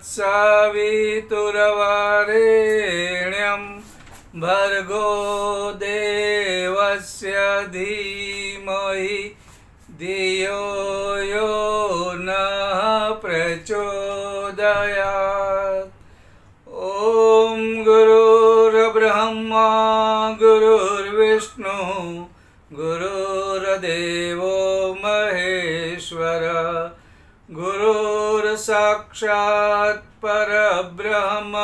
तत्सवितुर्वरेण्यं भर्गो देवस्य धीमहि धियो यो नः प्रचोदयात्। ॐ गुरुर्ब्रह्मा गुरुर्विष्णु गुरुर्देवो महेश्वर गुरुर्साक्षात् परब्रह्म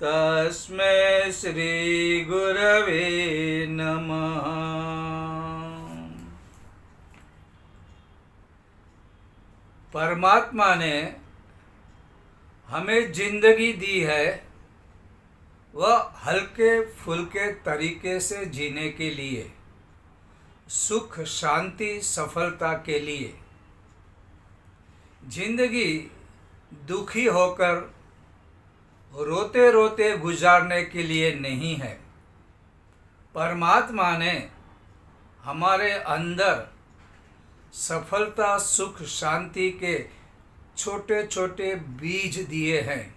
तस्मै श्री गुरवे नमः। परमात्मा ने हमें जिंदगी दी है वह हल्के फुल्के तरीके से जीने के लिए, सुख शांति सफलता के लिए। जिंदगी दुखी होकर रोते रोते गुजारने के लिए नहीं है। परमात्मा ने हमारे अंदर सफलता सुख शांति के छोटे छोटे बीज दिए हैं।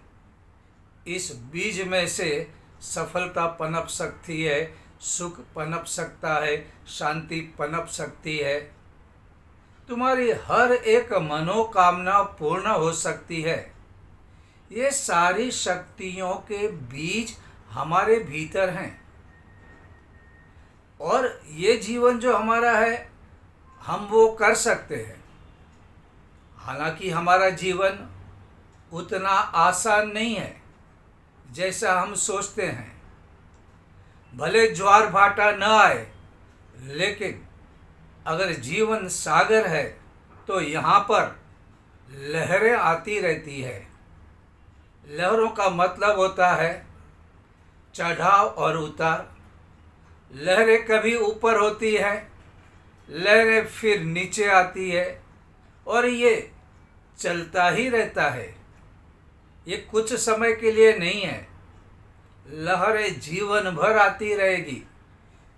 इस बीज में से सफलता पनप सकती है, सुख पनप सकता है, शांति पनप सकती है। तुम्हारी हर एक मनोकामना पूर्ण हो सकती है। ये सारी शक्तियों के बीज हमारे भीतर हैं और ये जीवन जो हमारा है हम वो कर सकते हैं। हालांकि हमारा जीवन उतना आसान नहीं है जैसा हम सोचते हैं। भले ज्वार भाटा न आए, लेकिन अगर जीवन सागर है तो यहाँ पर लहरें आती रहती है। लहरों का मतलब होता है चढ़ाव और उतार। लहरें कभी ऊपर होती है, लहरें फिर नीचे आती है और ये चलता ही रहता है। ये कुछ समय के लिए नहीं है, लहरें जीवन भर आती रहेगी।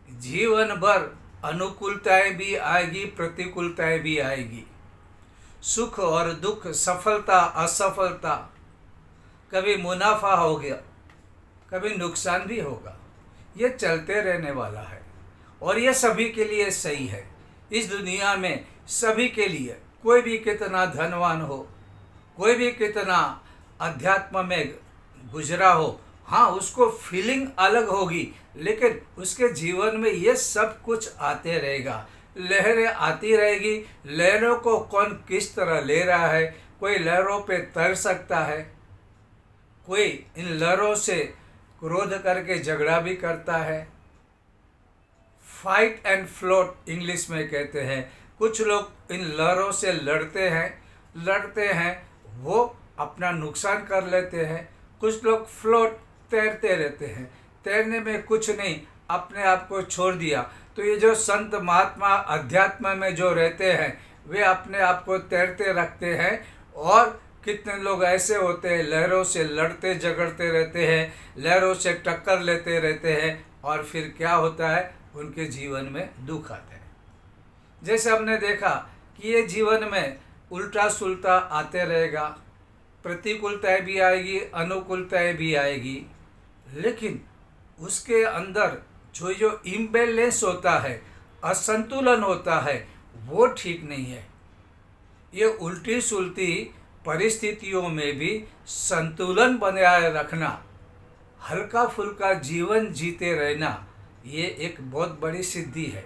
जीवन भर अनुकूलताएं भी आएगी, प्रतिकूलताएं भी आएगी। सुख और दुख, सफलता असफलता, कभी मुनाफा हो गया, कभी नुकसान भी होगा। ये चलते रहने वाला है और ये सभी के लिए सही है। इस दुनिया में सभी के लिए, कोई भी कितना धनवान हो, कोई भी कितना अध्यात्म में गुजरा हो, हाँ उसको फीलिंग अलग होगी, लेकिन उसके जीवन में ये सब कुछ आते रहेगा। लहरें आती रहेगी। लहरों को कौन किस तरह ले रहा है, कोई लहरों पे तर सकता है, कोई इन लहरों से क्रोध करके झगड़ा भी करता है। फाइट एंड फ्लोट इंग्लिश में कहते हैं। कुछ लोग इन लहरों से लड़ते हैं, वो अपना नुकसान कर लेते हैं। कुछ लोग फ्लोट तैरते रहते हैं, तैरने में कुछ नहीं, अपने आप को छोड़ दिया। तो ये जो संत महात्मा अध्यात्म में जो रहते हैं वे अपने आप को तैरते रखते हैं। और कितने लोग ऐसे होते हैं लहरों से लड़ते झगड़ते रहते हैं, लहरों से टक्कर लेते रहते हैं और फिर क्या होता है, उनके जीवन में दुख आता है। जैसे हमने देखा कि ये जीवन में उल्टा सुल्टा आते रहेगा, प्रतिकूलताएं भी आएगी, अनुकूलताएं भी आएगी, लेकिन उसके अंदर जो इम्बैलेंस होता है, असंतुलन होता है, वो ठीक नहीं है। ये उल्टी सुलटी परिस्थितियों में भी संतुलन बनाए रखना, हल्का फुल्का जीवन जीते रहना, ये एक बहुत बड़ी सिद्धि है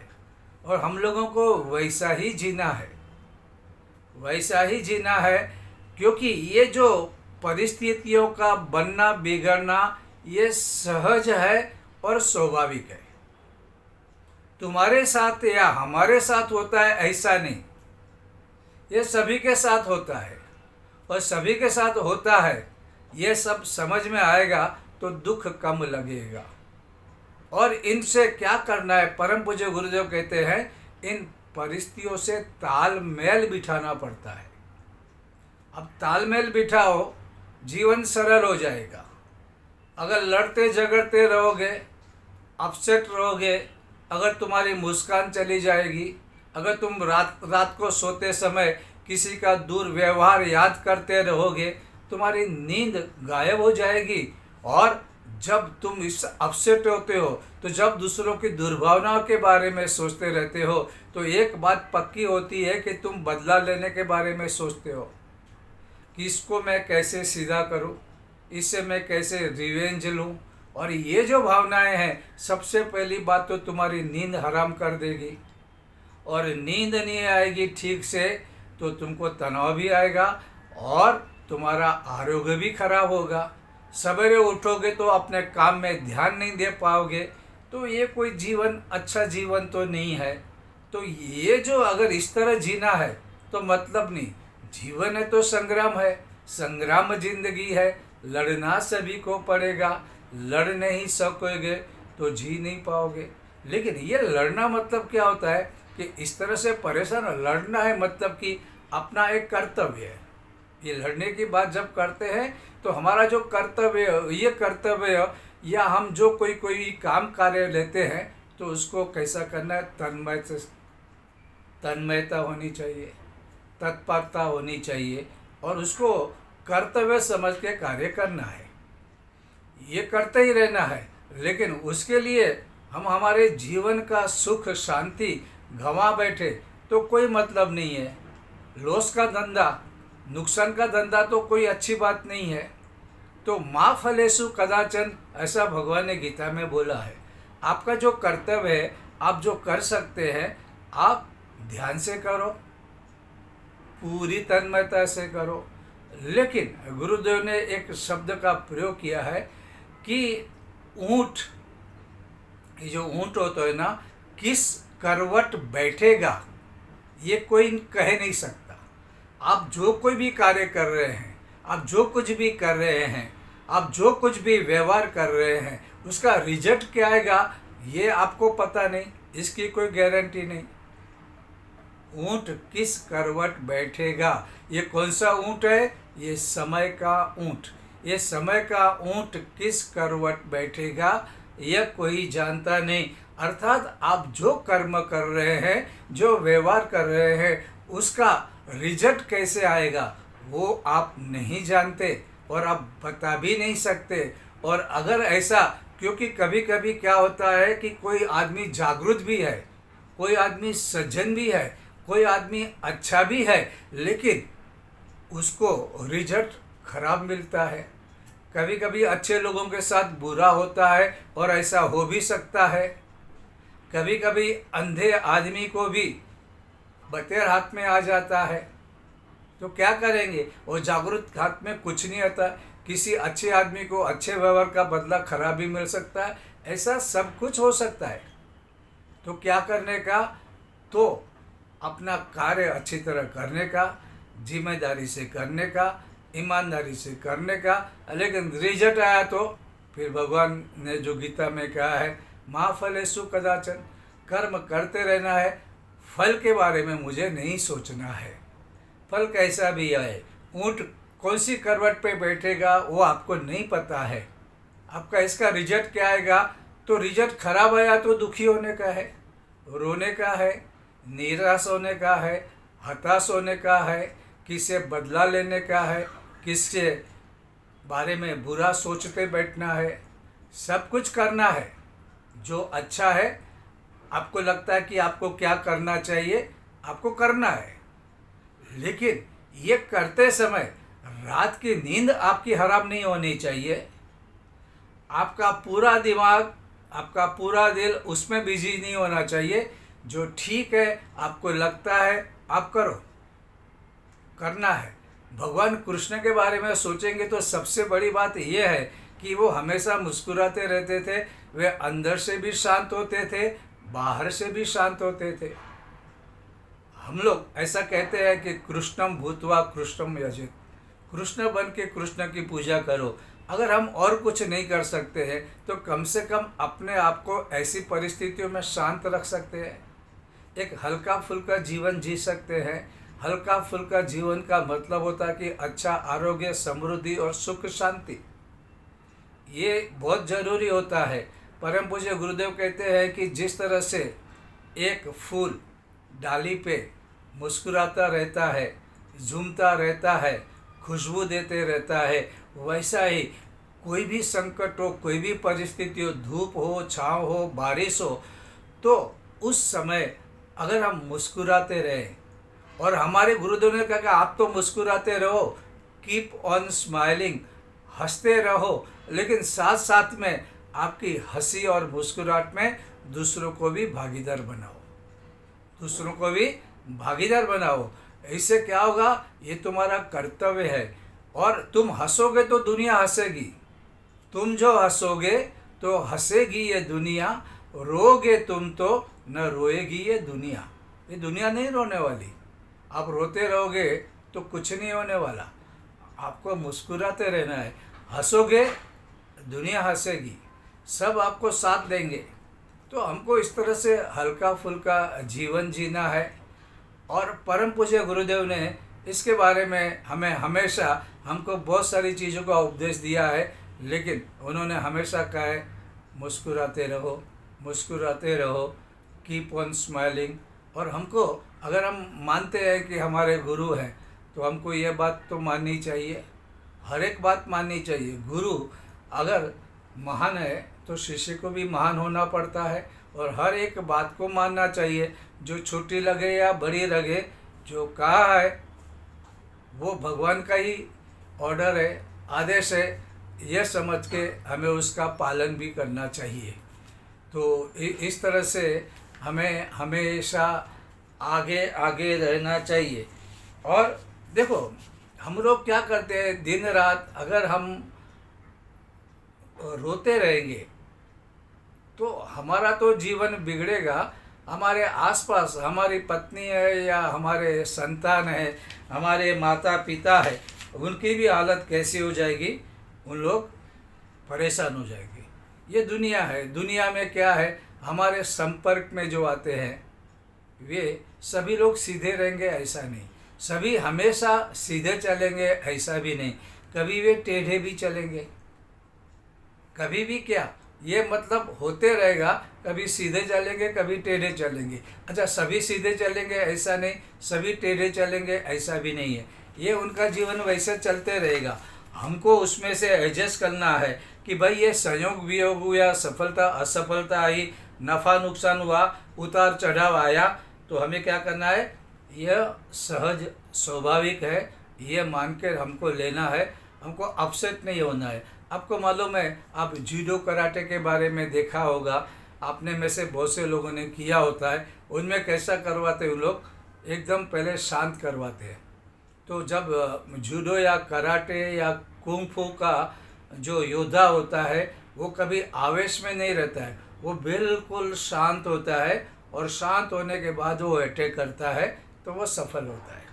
और हम लोगों को वैसा ही जीना है, वैसा ही जीना है। क्योंकि ये जो परिस्थितियों का बनना बिगड़ना ये सहज है और स्वाभाविक है। तुम्हारे साथ या हमारे साथ होता है ऐसा नहीं, ये सभी के साथ होता है और सभी के साथ होता है। ये सब समझ में आएगा तो दुख कम लगेगा। और इनसे क्या करना है, परम पूज्य गुरुदेव कहते हैं इन परिस्थितियों से तालमेल बिठाना पड़ता है। अब तालमेल बिठाओ, जीवन सरल हो जाएगा। अगर लड़ते झगड़ते रहोगे, अपसेट रहोगे, अगर तुम्हारी मुस्कान चली जाएगी, अगर तुम रात को सोते समय किसी का दुर्व्यवहार याद करते रहोगे तुम्हारी नींद गायब हो जाएगी। और जब तुम इस अपसेट होते हो, तो जब दूसरों की दुर्भावनाओं के बारे में सोचते रहते हो, तो एक बात पक्की होती है कि तुम बदला लेने के बारे में सोचते हो कि इसको मैं कैसे सीधा करूं, इससे मैं कैसे रिवेंज लूं। और ये जो भावनाएं हैं, सबसे पहली बात तो तुम्हारी नींद हराम कर देगी। और नींद नहीं आएगी ठीक से तो तुमको तनाव भी आएगा और तुम्हारा आरोग्य भी खराब होगा। सवेरे उठोगे तो अपने काम में ध्यान नहीं दे पाओगे, तो ये कोई जीवन, अच्छा जीवन तो नहीं है। तो ये जो अगर इस तरह जीना है तो मतलब नहीं। जीवन है तो संग्राम है, संग्राम जिंदगी है, लड़ना सभी को पड़ेगा। लड़ नहीं सकोगे तो जी नहीं पाओगे। लेकिन ये लड़ना मतलब क्या होता है कि इस तरह से परेशान लड़ना है, मतलब कि अपना एक कर्तव्य है। ये लड़ने की बात जब करते हैं तो हमारा जो कर्तव्य, ये कर्तव्य या हम जो कोई काम कार्य लेते हैं तो उसको कैसा करना है, तन्मयता होनी चाहिए, तत्परता होनी चाहिए और उसको कर्तव्य समझ के कार्य करना है। ये करते ही रहना है। लेकिन उसके लिए हम हमारे जीवन का सुख शांति गंवा बैठे तो कोई मतलब नहीं है। लॉस का धंधा, नुकसान का धंधा तो कोई अच्छी बात नहीं है। तो मा फलेषु कदाचन, ऐसा भगवान ने गीता में बोला है। आपका जो कर्तव्य है, आप जो कर सकते हैं, आप ध्यान से करो, पूरी तन्मयता से करो। लेकिन गुरुदेव ने एक शब्द का प्रयोग किया है कि ऊंट, ये जो ऊंट होता है ना, किस करवट बैठेगा ये कोई कह नहीं सकता। आप जो कोई भी कार्य कर रहे हैं, आप जो कुछ भी कर रहे हैं, आप जो कुछ भी व्यवहार कर रहे हैं, उसका रिजल्ट क्या आएगा ये आपको पता नहीं, इसकी कोई गारंटी नहीं। ऊंट किस करवट बैठेगा, ये कौन सा ऊंट है? ये समय का ऊंट। ये समय का ऊंट किस करवट बैठेगा यह कोई जानता नहीं। अर्थात आप जो कर्म कर रहे हैं, जो व्यवहार कर रहे हैं, उसका रिजल्ट कैसे आएगा वो आप नहीं जानते और आप बता भी नहीं सकते। और अगर ऐसा, क्योंकि कभी कभी क्या होता है कि कोई आदमी जागरूक भी है, कोई आदमी सज्जन भी है, कोई आदमी अच्छा भी है, लेकिन उसको रिजल्ट खराब मिलता है। कभी कभी अच्छे लोगों के साथ बुरा होता है और ऐसा हो भी सकता है। कभी कभी अंधे आदमी को भी बतेर हाथ में आ जाता है, तो क्या करेंगे? वो जागरूक हाथ में कुछ नहीं आता। किसी अच्छे आदमी को अच्छे व्यवहार का बदला खराब भी मिल सकता है। ऐसा सब कुछ हो सकता है। तो क्या करने का? तो अपना कार्य अच्छी तरह करने का, जिम्मेदारी से करने का, ईमानदारी से करने का। लेकिन रिजल्ट आया तो फिर भगवान ने जो गीता में कहा है, मा फलेषु कदाचन, कर्म करते रहना है, फल के बारे में मुझे नहीं सोचना है। फल कैसा भी आए, ऊंट कौन सी करवट पे बैठेगा वो आपको नहीं पता है। आपका इसका रिजल्ट क्या आएगा? तो रिजल्ट खराब आया तो दुखी होने का है, रोने का है, निराश होने का है, हताश होने का है, किससे बदला लेने का है, किसके बारे में बुरा सोचते बैठना है। सब कुछ करना है जो अच्छा है। आपको लगता है कि आपको क्या करना चाहिए, आपको करना है। लेकिन ये करते समय रात की नींद आपकी हराम नहीं होनी चाहिए। आपका पूरा दिमाग, आपका पूरा दिल उसमें बिजी नहीं होना चाहिए। जो ठीक है, आपको लगता है, आप करो, करना है। भगवान कृष्ण के बारे में सोचेंगे तो सबसे बड़ी बात यह है कि वो हमेशा मुस्कुराते रहते थे। वे अंदर से भी शांत होते थे, बाहर से भी शांत होते थे। हम लोग ऐसा कहते हैं कि कृष्णम भूत्वा कृष्णम यजेत, कृष्ण बन के कृष्ण की पूजा करो। अगर हम और कुछ नहीं कर सकते हैं तो कम से कम अपने आप को ऐसी परिस्थितियों में शांत रख सकते हैं, एक हल्का फुल्का जीवन जी सकते हैं। हल्का फुल्का जीवन का मतलब होता है कि अच्छा आरोग्य, समृद्धि और सुख शांति, ये बहुत ज़रूरी होता है। परम पूज्य गुरुदेव कहते हैं कि जिस तरह से एक फूल डाली पे मुस्कुराता रहता है, झूमता रहता है, खुशबू देते रहता है, वैसा ही कोई भी संकट हो, कोई भी परिस्थिति हो, धूप हो, छाँव हो, बारिश हो, तो उस समय अगर हम मुस्कुराते रहें, और हमारे गुरुदेव ने कहा कि आप तो मुस्कुराते रहो, कीप ऑन स्माइलिंग, हंसते रहो, लेकिन साथ साथ में आपकी हंसी और मुस्कुराहट में दूसरों को भी भागीदार बनाओ, दूसरों को भी भागीदार बनाओ। इससे क्या होगा, ये तुम्हारा कर्तव्य है। और तुम हंसोगे तो दुनिया हंसेगी, तुम जो हंसोगे तो हंसेगी ये दुनिया, रोगे तुम तो न रोएगी ये दुनिया। ये दुनिया नहीं रोने वाली, आप रोते रहोगे तो कुछ नहीं होने वाला। आपको मुस्कुराते रहना है, हंसोगे दुनिया हंसेगी, सब आपको साथ देंगे। तो हमको इस तरह से हल्का फुल्का जीवन जीना है। और परम पूज्य गुरुदेव ने इसके बारे में हमें हमेशा, हमको बहुत सारी चीज़ों का उपदेश दिया है, लेकिन उन्होंने हमेशा कहा है मुस्कुराते रहो, मुस्कुराते रहो, कीप ऑन स्माइलिंग। और हमको, अगर हम मानते हैं कि हमारे गुरु हैं, तो हमको ये बात तो माननी चाहिए, हर एक बात माननी चाहिए। गुरु अगर महान है तो शिष्य को भी महान होना पड़ता है, और हर एक बात को मानना चाहिए, जो छोटी लगे या बड़ी लगे, जो कहा है वो भगवान का ही ऑर्डर है, आदेश है, यह समझ के हमें उसका पालन भी करना चाहिए। तो इस तरह से हमें हमेशा आगे आगे रहना चाहिए। और देखो, हम लोग क्या करते हैं, दिन रात अगर हम रोते रहेंगे तो हमारा तो जीवन बिगड़ेगा, हमारे आसपास हमारी पत्नी है या हमारे संतान है, हमारे माता पिता है, उनकी भी हालत कैसी हो जाएगी, उन लोग परेशान हो जाएंगे। ये दुनिया है, दुनिया में क्या है, हमारे संपर्क में जो आते हैं वे सभी लोग सीधे रहेंगे ऐसा नहीं, सभी हमेशा सीधे चलेंगे ऐसा भी नहीं, कभी वे टेढ़े भी चलेंगे, कभी भी क्या, ये मतलब होते रहेगा, कभी सीधे चलेंगे कभी टेढ़े चलेंगे। अच्छा, सभी सीधे चलेंगे ऐसा नहीं, सभी टेढ़े चलेंगे ऐसा भी नहीं है, ये उनका जीवन वैसे चलते रहेगा। हमको उसमें से एडजस्ट करना है कि भाई ये संयोग वियोग हुआ, सफलता असफलता आई, नफ़ा नुकसान हुआ, उतार चढ़ाव आया, तो हमें क्या करना है, यह सहज स्वाभाविक है, ये मान के हमको लेना है, हमको अपसेट नहीं होना है। आपको मालूम है, आप जूडो कराटे के बारे में देखा होगा, आपने में से बहुत से लोगों ने किया होता है, उनमें कैसा करवाते हैं, उन लोग एकदम पहले शांत करवाते हैं। तो जब जूडो या कराटे या कुंग फू का जो योद्धा होता है वो कभी आवेश में नहीं रहता है, वो बिल्कुल शांत होता है, और शांत होने के बाद वो अटैक करता है तो वो सफल होता है।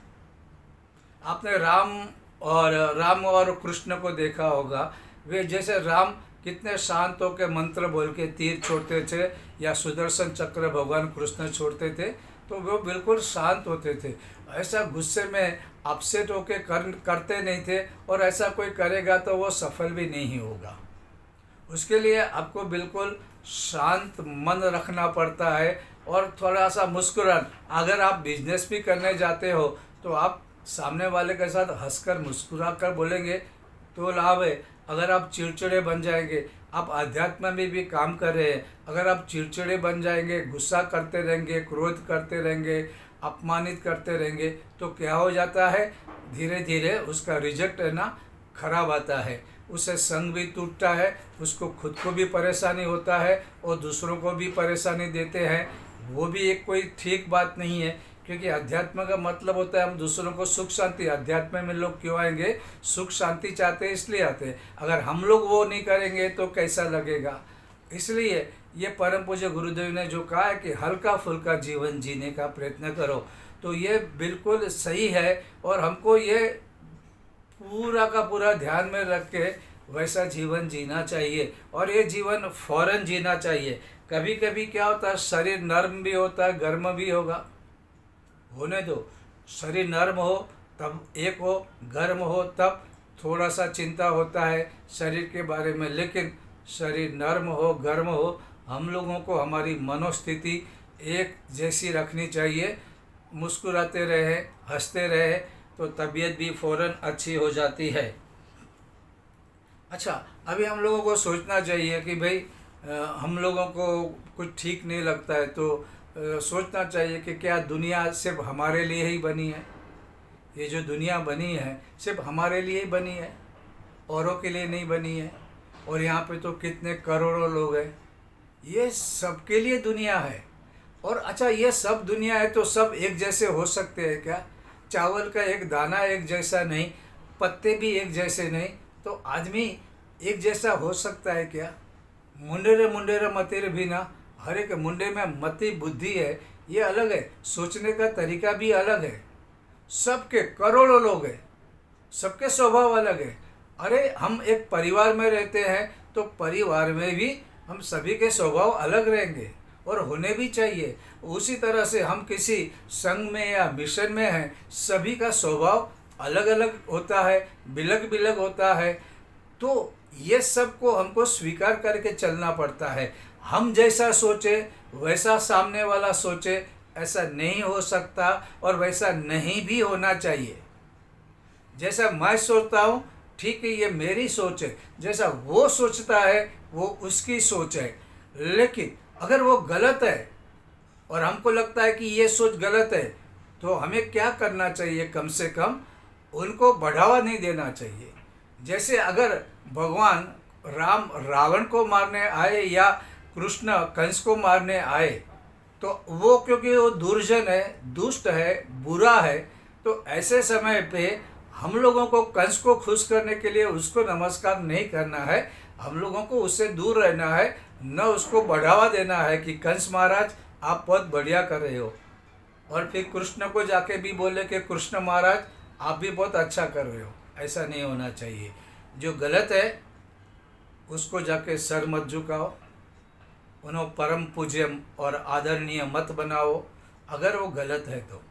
आपने राम और कृष्ण को देखा होगा, वे जैसे राम कितने शांत होकर मंत्र बोल के तीर छोड़ते थे, या सुदर्शन चक्र भगवान कृष्ण छोड़ते थे, तो वो बिल्कुल शांत होते थे, ऐसा गुस्से में अपसेट होके करते नहीं थे, और ऐसा कोई करेगा तो वो सफल भी नहीं होगा। उसके लिए आपको बिल्कुल शांत मन रखना पड़ता है, और थोड़ा सा मुस्कुरान। अगर आप बिजनेस भी करने जाते हो तो आप सामने वाले के साथ हंसकर मुस्कुरा कर बोलेंगे तो लाभ है। अगर आप चिड़चिड़े बन जाएंगे, आप अध्यात्म में भी काम कर रहे हैं, अगर आप चिड़चिड़े बन जाएंगे, गुस्सा करते रहेंगे, क्रोध करते रहेंगे, अपमानित करते रहेंगे, तो क्या हो जाता है, धीरे धीरे उसका रिजल्ट है ना खराब आता है, उससे संग भी टूटता है, उसको खुद को भी परेशानी होता है और दूसरों को भी परेशानी देते हैं। वो भी एक कोई ठीक बात नहीं है, क्योंकि अध्यात्म का मतलब होता है हम दूसरों को सुख शांति। अध्यात्म में लोग क्यों आएंगे, सुख शांति चाहते हैं इसलिए आते हैं। अगर हम लोग वो नहीं करेंगे तो कैसा लगेगा। इसलिए ये परम पूज्य गुरुदेव ने जो कहा है कि हल्का फुल्का जीवन जीने का प्रयत्न करो, तो ये बिल्कुल सही है, और हमको ये पूरा का पूरा ध्यान में रख के वैसा जीवन जीना चाहिए, और ये जीवन फौरन जीना चाहिए। कभी कभी क्या होता है, शरीर नर्म भी होता है, गर्म भी होगा, होने दो। शरीर नर्म हो तब एक हो, गर्म हो तब थोड़ा सा चिंता होता है शरीर के बारे में, लेकिन शरीर नर्म हो गर्म हो, हम लोगों को हमारी मनोस्थिति एक जैसी रखनी चाहिए। मुस्कुराते रहे, हंसते रहे, तो तबीयत भी फ़ौरन अच्छी हो जाती है। अच्छा, अभी हम लोगों को सोचना चाहिए कि भाई हम लोगों को कुछ ठीक नहीं लगता है तो सोचना चाहिए कि क्या दुनिया सिर्फ हमारे लिए ही बनी है। ये जो दुनिया बनी है सिर्फ हमारे लिए ही बनी है, औरों के लिए नहीं बनी है। और यहाँ पे तो कितने करोड़ों लोग हैं, ये सबके लिए दुनिया है। और अच्छा, ये सब दुनिया है तो सब एक जैसे हो सकते हैं क्या? चावल का एक दाना एक जैसा नहीं, पत्ते भी एक जैसे नहीं, तो आदमी एक जैसा हो सकता है क्या? मुंडेरे मुंडेरे मतेरे भी ना, हर एक मुंडे में मति बुद्धि है, ये अलग है, सोचने का तरीका भी अलग है। सबके करोड़ों लोग हैं, सबके स्वभाव अलग है। अरे हम एक परिवार में रहते हैं तो परिवार में भी हम सभी के स्वभाव अलग रहेंगे और होने भी चाहिए। उसी तरह से हम किसी संघ में या मिशन में हैं, सभी का स्वभाव अलग अलग होता है, बिलग बिलग होता है। तो ये सब को हमको स्वीकार करके चलना पड़ता है। हम जैसा सोचे वैसा सामने वाला सोचे, ऐसा नहीं हो सकता और वैसा नहीं भी होना चाहिए। जैसा मैं सोचता हूँ ठीक है, ये मेरी सोच है, जैसा वो सोचता है वो उसकी सोच है। लेकिन अगर वो गलत है और हमको लगता है कि ये सोच गलत है, तो हमें क्या करना चाहिए? कम से कम उनको बढ़ावा नहीं देना चाहिए। जैसे अगर भगवान राम रावण को मारने आए या कृष्ण कंस को मारने आए, तो वो क्योंकि वो दुर्जन है, दुष्ट है, बुरा है, तो ऐसे समय पे हम लोगों को कंस को खुश करने के लिए उसको नमस्कार नहीं करना है। हम लोगों को उससे दूर रहना है, न उसको बढ़ावा देना है कि कंस महाराज आप बहुत बढ़िया कर रहे हो, और फिर कृष्ण को जाके भी बोले कि कृष्ण महाराज आप भी बहुत अच्छा कर रहे हो। ऐसा नहीं होना चाहिए। जो गलत है उसको जाके सर मत झुकाओ, उन्हें परम पूज्य और आदरणीय मत बनाओ अगर वो गलत है तो।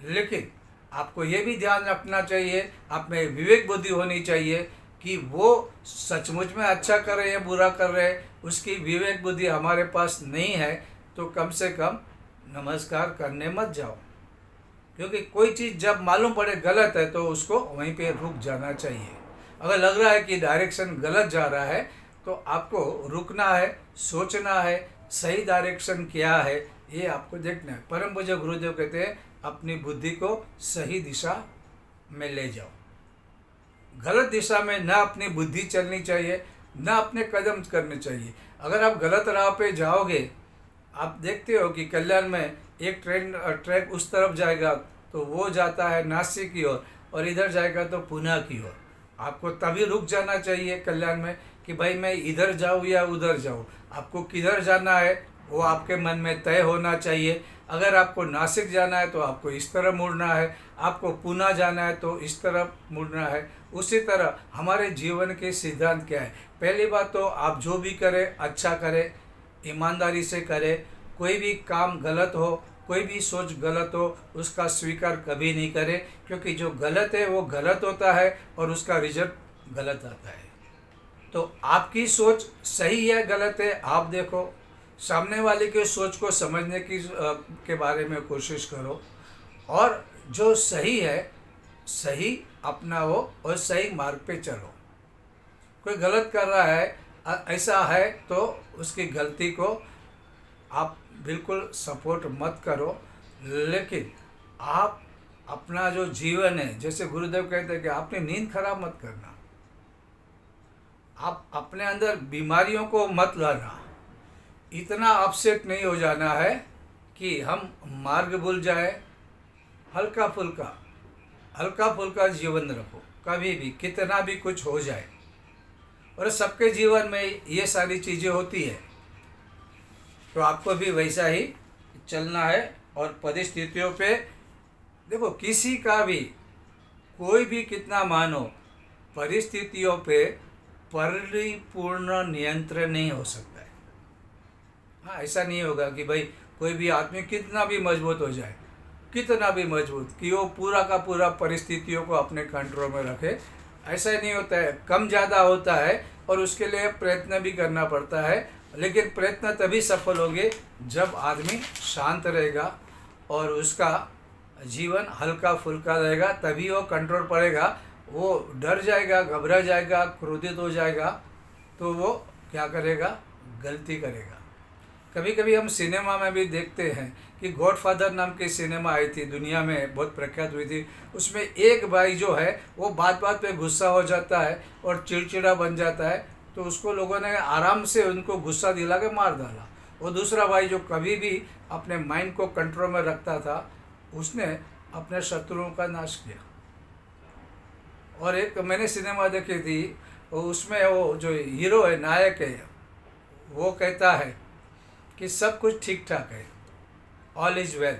लेकिन आपको ये भी ध्यान रखना चाहिए, आप में विवेक बुद्धि होनी चाहिए कि वो सचमुच में अच्छा कर रहे हैं बुरा कर रहे हैं, उसकी विवेक बुद्धि हमारे पास नहीं है, तो कम से कम नमस्कार करने मत जाओ। क्योंकि कोई चीज़ जब मालूम पड़े गलत है तो उसको वहीं पे रुक जाना चाहिए। अगर लग रहा है कि डायरेक्शन गलत जा रहा है तो आपको रुकना है, सोचना है सही डायरेक्शन क्या है, ये आपको देखना है। परम पूज्य गुरुदेव कहते हैं अपनी बुद्धि को सही दिशा में ले जाओ। गलत दिशा में ना अपनी बुद्धि चलनी चाहिए, ना अपने कदम करने चाहिए। अगर आप गलत राह पे जाओगे, आप देखते हो कि कल्याण में एक ट्रैक उस तरफ जाएगा तो वो जाता है नासिक की ओर, और इधर जाएगा तो पुणे की ओर। आपको तभी रुक जाना चाहिए कल्याण में कि भाई मैं इधर जाऊँ या उधर जाऊँ। आपको किधर जाना है वो आपके मन में तय होना चाहिए। अगर आपको नासिक जाना है तो आपको इस तरफ मुड़ना है, आपको पुणे जाना है तो इस तरफ मुड़ना है। उसी तरह हमारे जीवन के सिद्धांत क्या है? पहली बात तो आप जो भी करें अच्छा करें, ईमानदारी से करें। कोई भी काम गलत हो, कोई भी सोच गलत हो, उसका स्वीकार कभी नहीं करें, क्योंकि जो गलत है वो गलत होता है और उसका रिजल्ट गलत आता है। तो आपकी सोच सही है गलत है आप देखो, सामने वाले की सोच को समझने के बारे में कोशिश करो, और जो सही है सही अपनाओ और सही मार्ग पे चलो। कोई गलत कर रहा है ऐसा है तो उसकी गलती को आप बिल्कुल सपोर्ट मत करो, लेकिन आप अपना जो जीवन है, जैसे गुरुदेव कहते हैं कि आपने नींद खराब मत करना, आप अपने अंदर बीमारियों को मत लाना। इतना अपसेट नहीं हो जाना है कि हम मार्ग भूल जाए। हल्का फुल्का जीवन रखो, कभी भी कितना भी कुछ हो जाए। और सबके जीवन में ये सारी चीज़ें होती है, तो आपको भी वैसा ही चलना है। और परिस्थितियों पे देखो, किसी का भी कोई भी कितना मानो, परिस्थितियों पे परिपूर्ण नियंत्रण नहीं हो सकता है। हाँ, ऐसा नहीं होगा कि भाई कोई भी आदमी कितना भी मजबूत हो जाए, कितना भी मजबूत कि वो पूरा का पूरा परिस्थितियों को अपने कंट्रोल में रखे, ऐसा नहीं होता है। कम ज़्यादा होता है और उसके लिए प्रयत्न भी करना पड़ता है, लेकिन प्रयत्न तभी सफल होंगे जब आदमी शांत रहेगा और उसका जीवन हल्का फुल्का रहेगा, तभी वो कंट्रोल पड़ेगा। वो डर जाएगा, घबरा जाएगा, क्रोधित हो जाएगा तो वो क्या करेगा, गलती करेगा। कभी कभी हम सिनेमा में भी देखते हैं कि गॉडफादर नाम की सिनेमा आई थी, दुनिया में बहुत प्रख्यात हुई थी। उसमें एक भाई जो है वो बात बात पे गुस्सा हो जाता है और चिड़चिड़ा बन जाता है, तो उसको लोगों ने आराम से उनको गुस्सा दिला के मार डाला। वो दूसरा भाई जो कभी भी अपने माइंड को कंट्रोल में रखता था, उसने अपने शत्रुओं का नाश किया। और एक मैंने सिनेमा देखी थी, उसमें वो जो हीरो है, नायक है, वो कहता है कि सब कुछ ठीक ठाक है, ऑल इज वेल।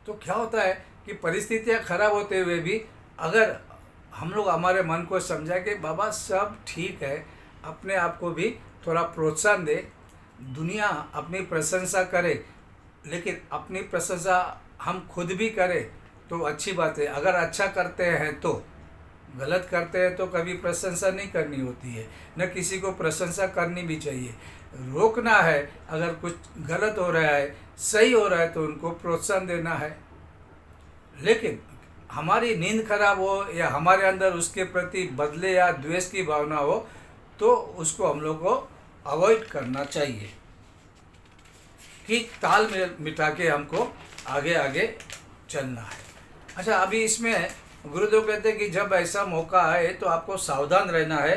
तो क्या होता है कि परिस्थितियाँ खराब होते हुए भी अगर हम लोग हमारे मन को समझा कि बाबा सब ठीक है, अपने आप को भी थोड़ा प्रोत्साहन दे, दुनिया अपनी प्रशंसा करे, लेकिन अपनी प्रशंसा हम खुद भी करें तो अच्छी बात है। अगर अच्छा करते हैं तो, गलत करते हैं तो कभी प्रशंसा नहीं करनी होती है, न किसी को प्रशंसा करनी भी चाहिए। रोकना है, अगर कुछ गलत हो रहा है, सही हो रहा है तो उनको प्रोत्साहन देना है। लेकिन हमारी नींद खराब हो या हमारे अंदर उसके प्रति बदले या द्वेष की भावना हो तो उसको हम लोग को अवॉइड करना चाहिए कि ताल में मिटा के हमको आगे आगे चलना है। अच्छा, अभी इसमें गुरुदेव कहते हैं कि जब ऐसा मौका आए तो आपको सावधान रहना है।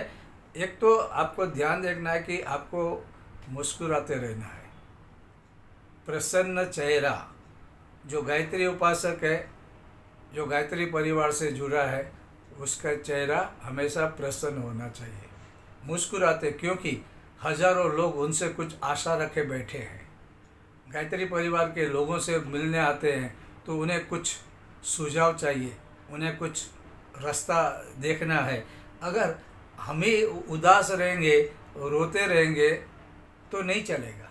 एक तो आपको ध्यान रखना है कि आपको मुस्कुराते रहना है, प्रसन्न चेहरा। जो गायत्री उपासक है, जो गायत्री परिवार से जुड़ा है, उसका चेहरा हमेशा प्रसन्न होना चाहिए, मुस्कुराते, क्योंकि हजारों लोग उनसे कुछ आशा रखे बैठे हैं। गायत्री परिवार के लोगों से मिलने आते हैं तो उन्हें कुछ सुझाव चाहिए, उन्हें कुछ रास्ता देखना है। अगर हम ही उदास रहेंगे, रोते रहेंगे तो नहीं चलेगा।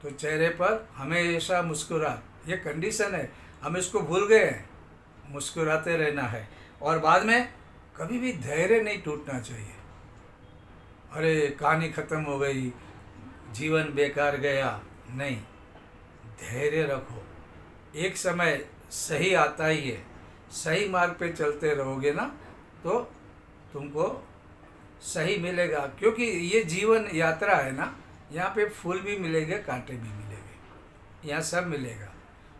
तो चेहरे पर हमेशा मुस्कुराहट, ये कंडीशन है, हम इसको भूल गए हैं। मुस्कुराते रहना है और बाद में कभी भी धैर्य नहीं टूटना चाहिए। अरे कहानी ख़त्म हो गई, जीवन बेकार गया, नहीं, धैर्य रखो। एक समय सही आता ही है, सही मार्ग पे चलते रहोगे ना तो तुमको सही मिलेगा। क्योंकि ये जीवन यात्रा है ना, यहाँ पे फूल भी मिलेंगे, कांटे भी मिलेंगे, यहाँ सब मिलेगा।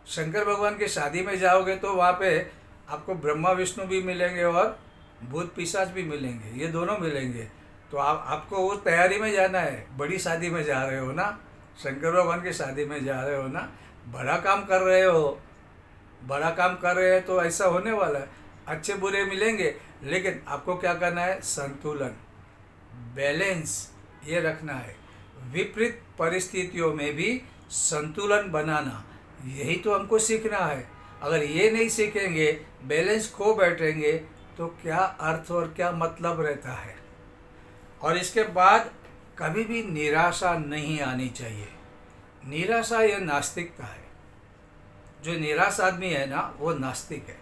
शंकर भगवान की शादी में जाओगे तो वहाँ पे आपको ब्रह्मा विष्णु भी मिलेंगे और भूत पिशाच भी मिलेंगे, ये दोनों मिलेंगे। तो आपको वो तैयारी में जाना है, बड़ी शादी में जा रहे हो ना, शंकर भगवान की शादी में जा रहे हो ना, बड़ा काम कर रहे हो, बड़ा काम कर रहे हैं तो ऐसा होने वाला है। अच्छे बुरे मिलेंगे, लेकिन आपको क्या करना है, संतुलन, बैलेंस ये रखना है। विपरीत परिस्थितियों में भी संतुलन बनाना, यही तो हमको सीखना है। अगर ये नहीं सीखेंगे, बैलेंस खो बैठेंगे तो क्या अर्थ और क्या मतलब रहता है। और इसके बाद कभी भी निराशा नहीं आनी चाहिए। निराशा यह नास्तिकता है। जो निराश आदमी है ना, वो नास्तिक है।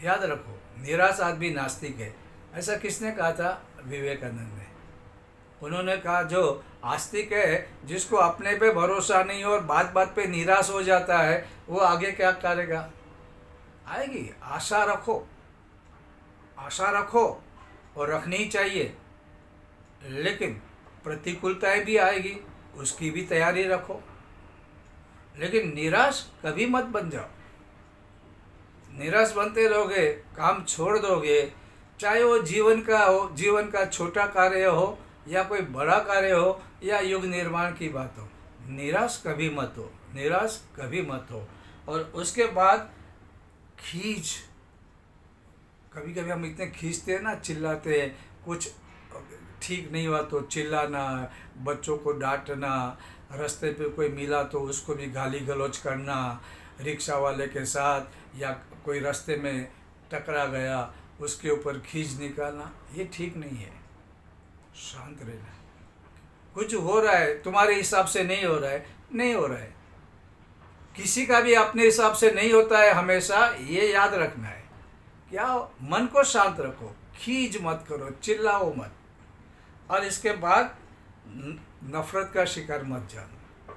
याद रखो, निराश आदमी नास्तिक है। ऐसा किसने कहा था? विवेकानंद ने। उन्होंने कहा जो आस्तिक है, जिसको अपने पे भरोसा नहीं और बात बात पे निराश हो जाता है, वो आगे क्या करेगा? आएगी। आशा रखो, आशा रखो और रखनी ही चाहिए, लेकिन प्रतिकूलताएं भी आएगी, उसकी भी तैयारी रखो। लेकिन निराश कभी मत बन जाओ। निराश बनते रहोगे, काम छोड़ दोगे, चाहे वो जीवन का हो, जीवन का छोटा कार्य हो या कोई बड़ा कार्य हो या युग निर्माण की बात हो, निराश कभी मत हो, निराश कभी मत हो। और उसके बाद खींच, कभी कभी हम इतने खींचते हैं ना, चिल्लाते हैं, कुछ ठीक नहीं हुआ तो चिल्लाना, बच्चों को डांटना, रास्ते पे कोई मिला तो उसको भी गाली गलौज करना, रिक्शा वाले के साथ, या कोई रास्ते में टकरा गया उसके ऊपर खींच निकालना, ये ठीक नहीं है। शांत रहना। कुछ हो रहा है, तुम्हारे हिसाब से नहीं हो रहा है, नहीं हो रहा है, किसी का भी अपने हिसाब से नहीं होता है हमेशा, ये याद रखना है। क्या? मन को शांत रखो, खींच मत करो, चिल्लाओ मत। और इसके बाद नफरत का शिकार मत जानो।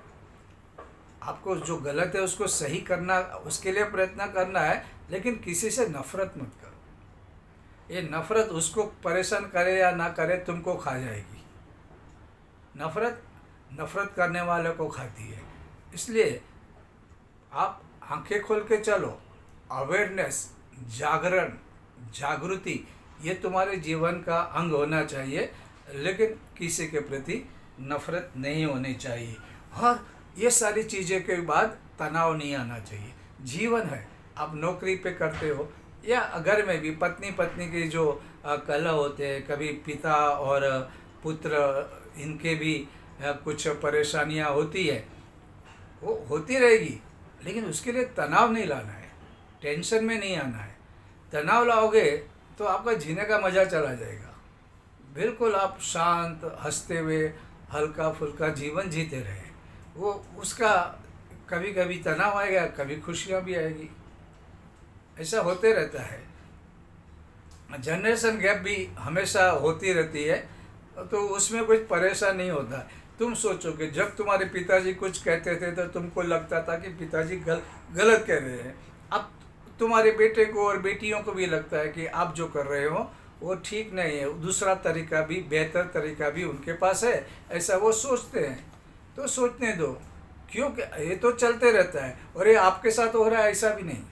आपको जो गलत है उसको सही करना, उसके लिए प्रयत्न करना है, लेकिन किसी से नफरत मत करो। ये नफरत उसको परेशान करे या ना करे, तुमको खा जाएगी। नफरत नफरत करने वाले को खाती है। इसलिए आप आंखें खोल के चलो। अवेयरनेस, जागरण, जागृति, ये तुम्हारे जीवन का अंग होना चाहिए, लेकिन किसी के प्रति नफरत नहीं होनी चाहिए। और ये सारी चीज़ें के बाद तनाव नहीं आना चाहिए। जीवन है, आप नौकरी पे करते हो या घर में भी पत्नी पत्नी के जो कलह होते हैं, कभी पिता और पुत्र, इनके भी कुछ परेशानियां होती है, वो होती रहेगी, लेकिन उसके लिए तनाव नहीं लाना है, टेंशन में नहीं आना है। तनाव लाओगे तो आपका जीने का मज़ा चला जाएगा। बिल्कुल आप शांत, हंसते हुए, हल्का फुल्का जीवन जीते रहे, वो उसका कभी कभी तनाव आएगा, कभी खुशियाँ भी आएगी। ऐसा होते रहता है। जनरेशन गैप भी हमेशा होती रहती है, तो उसमें कुछ परेशान नहीं होता। तुम सोचो कि जब तुम्हारे पिताजी कुछ कहते थे तो तुमको लगता था कि पिताजी गलत कह रहे हैं। अब तुम्हारे बेटे को और बेटियों को भी लगता है कि आप जो कर रहे हो वो ठीक नहीं है, दूसरा तरीका भी, बेहतर तरीका भी उनके पास है, ऐसा वो सोचते हैं। तो सोचने दो, क्योंकि ये तो चलते रहता है। और ये आपके साथ हो रहा है ऐसा भी नहीं।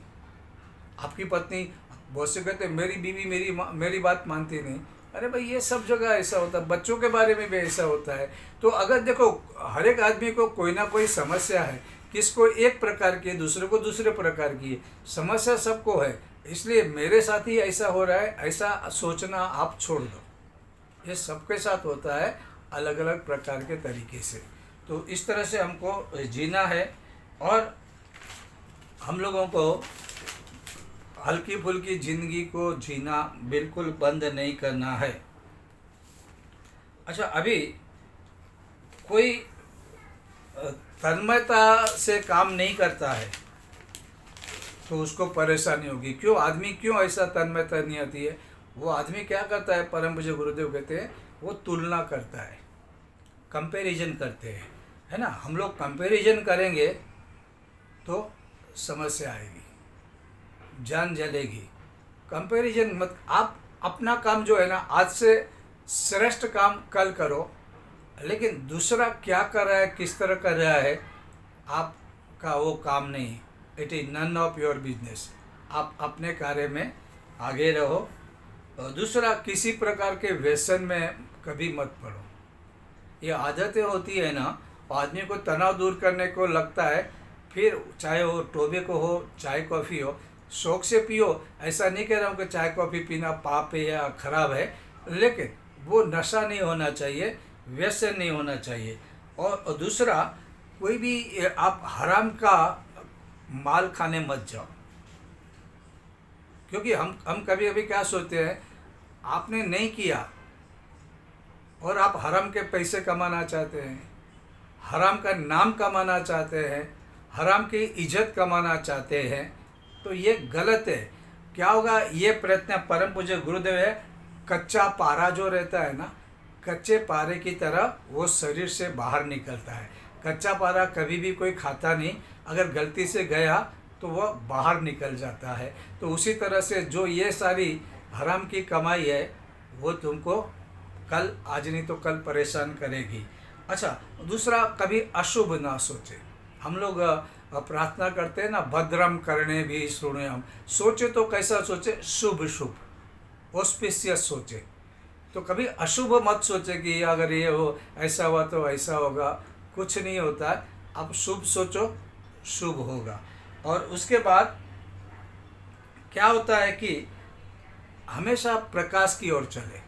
आपकी पत्नी बहुत से कहते हैं मेरी बीवी मेरी बात मानती नहीं। अरे भाई, ये सब जगह ऐसा होता है, बच्चों के बारे में भी ऐसा होता है। तो अगर देखो, हर एक आदमी को कोई ना कोई समस्या है, किसको एक प्रकार की है, दूसरे को दूसरे प्रकार की है, समस्या सबको है। इसलिए मेरे साथ ही ऐसा हो रहा है, ऐसा सोचना आप छोड़ दो। ये सबके साथ होता है, अलग अलग प्रकार के तरीके से। तो इस तरह से हमको जीना है, और हम लोगों को हल्की फुल्की ज़िंदगी को जीना बिल्कुल बंद नहीं करना है। अच्छा, अभी कोई तन्मयता से काम नहीं करता है तो उसको परेशानी होगी। क्यों आदमी क्यों ऐसा तन्मयता नहीं आती है? वो आदमी क्या करता है, परम पूज्य गुरुदेव कहते हैं, वो तुलना करता है, कंपैरिजन करते हैं, है ना। हम लोग कंपैरिजन करेंगे तो समस्या आएगी, जान जलेगी। कंपैरिजन मत, आप अपना काम जो है ना, आज से श्रेष्ठ काम कल करो, लेकिन दूसरा क्या कर रहा है, किस तरह कर रहा है, आपका वो काम नहीं। It is none of your business. आप अपने कार्य में आगे रहो, और दूसरा, किसी प्रकार के व्यसन में कभी मत पड़ो। ये आदतें होती है ना, आदमी को तनाव दूर करने को लगता है, फिर चाहे वो टोबैको हो, चाय कॉफ़ी हो, शौक से पियो। ऐसा नहीं कह रहा हूँ कि चाय कॉफ़ी पीना पाप है या खराब है, लेकिन वो नशा नहीं होना चाहिए, व्यसन नहीं होना चाहिए। और दूसरा, कोई भी आप हराम का माल खाने मत जाओ। क्योंकि हम कभी कभी क्या सोचते हैं, आपने नहीं किया और आप हराम के पैसे कमाना चाहते हैं, हराम का नाम कमाना चाहते हैं, हराम की इज्जत कमाना चाहते हैं, तो ये गलत है। क्या होगा, ये प्रयत्न परम पूज्य गुरुदेव है, कच्चा पारा जो रहता है ना, कच्चे पारे की तरह वो शरीर से बाहर निकलता है। कच्चा पारा कभी भी कोई खाता नहीं, अगर गलती से गया तो वह बाहर निकल जाता है। तो उसी तरह से जो ये सारी हराम की कमाई है, वो तुमको कल, आज नहीं तो कल परेशान करेगी। अच्छा, दूसरा, कभी अशुभ ना सोचे। हम लोग प्रार्थना करते हैं ना, भद्रम करणे भी शृणुयाम। सोचे तो कैसा सोचे, शुभ शुभ, ऑस्पिशियस सोचे। तो कभी अशुभ मत सोचे कि अगर ये हो, ऐसा हुआ तो ऐसा होगा, कुछ नहीं होता है। आप शुभ सोचो, शुभ होगा। और उसके बाद क्या होता है कि हमेशा प्रकाश की ओर चले,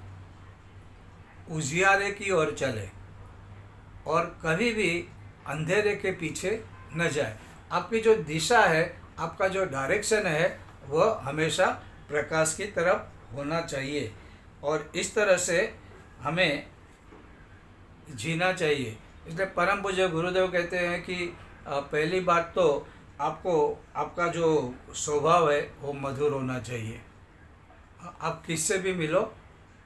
उजियारे की ओर चले, और कभी भी अंधेरे के पीछे न जाए। आपकी जो दिशा है, आपका जो डायरेक्शन है, वह हमेशा प्रकाश की तरफ होना चाहिए। और इस तरह से हमें जीना चाहिए। इसलिए परम पूज्य गुरुदेव कहते हैं कि पहली बात तो आपको, आपका जो स्वभाव है वो मधुर होना चाहिए। आप किससे भी मिलो,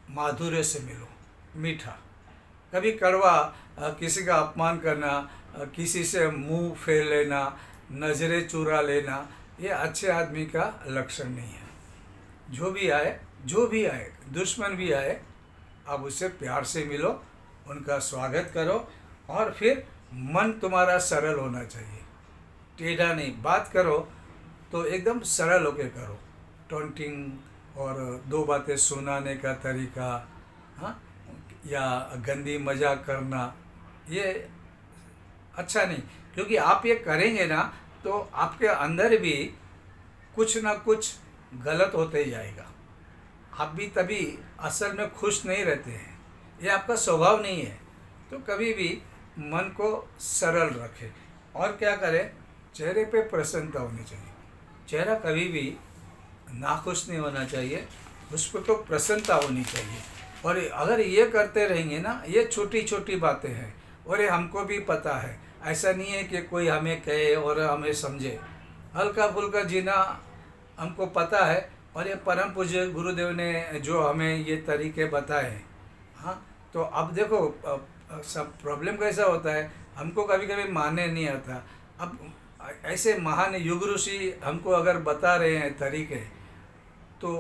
माधुर्य से मिलो, मीठा। कभी कड़वा, किसी का अपमान करना, किसी से मुंह फेर लेना, नज़रें चुरा लेना, ये अच्छे आदमी का लक्षण नहीं है। जो भी आए, दुश्मन भी आए, आप उससे प्यार से मिलो, उनका स्वागत करो, और फिर मन तुम्हारा सरल होना चाहिए, टेढ़ा नहीं। बात करो तो एकदम सरल होके करो। टोंटिंग और दो बातें सुनाने का तरीका, हाँ, या गंदी मजाक करना, ये अच्छा नहीं। क्योंकि आप ये करेंगे ना तो आपके अंदर भी कुछ ना कुछ गलत होते ही जाएगा। आप भी तभी असल में खुश नहीं रहते हैं, ये आपका स्वभाव नहीं है। तो कभी भी मन को सरल रखें, और क्या करें, चेहरे पे प्रसन्नता होनी चाहिए। चेहरा कभी भी नाखुश नहीं होना चाहिए, उस पर तो प्रसन्नता होनी चाहिए। और अगर ये करते रहेंगे ना, ये छोटी छोटी बातें हैं और ये हमको भी पता है, ऐसा नहीं है कि कोई हमें कहे और हमें समझे। हल्का फुल्का जीना हमको पता है, और ये परम पूज्य गुरुदेव ने जो हमें ये तरीके बताए हैं। हाँ, तो अब देखो, सब प्रॉब्लम कैसा होता है, हमको कभी कभी मानने नहीं आता। अब ऐसे महान युग ऋषि हमको अगर बता रहे हैं तरीके, तो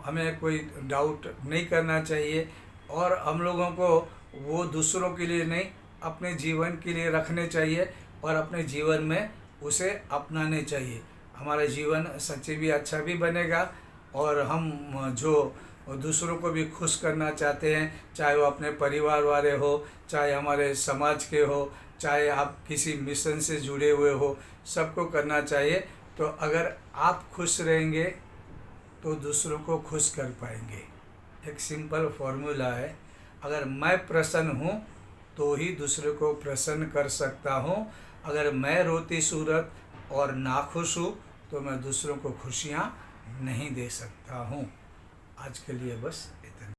हमें कोई डाउट नहीं करना चाहिए, और हम लोगों को वो दूसरों के लिए नहीं, अपने जीवन के लिए रखने चाहिए, और अपने जीवन में उसे अपनाने चाहिए। हमारा जीवन सच्चे भी अच्छा भी बनेगा, और हम जो दूसरों को भी खुश करना चाहते हैं, चाहे वो अपने परिवार वाले हो, चाहे हमारे समाज के हो, चाहे आप किसी मिशन से जुड़े हुए हो, सबको करना चाहिए। तो अगर आप खुश रहेंगे तो दूसरों को खुश कर पाएंगे। एक सिंपल फॉर्मूला है, अगर मैं प्रसन्न हूँ तो ही दूसरे को प्रसन्न कर सकता हूँ। अगर मैं रोती सूरत और नाखुश हूँ तो मैं दूसरों को खुशियाँ नहीं दे सकता हूँ। आज के लिए बस इतना।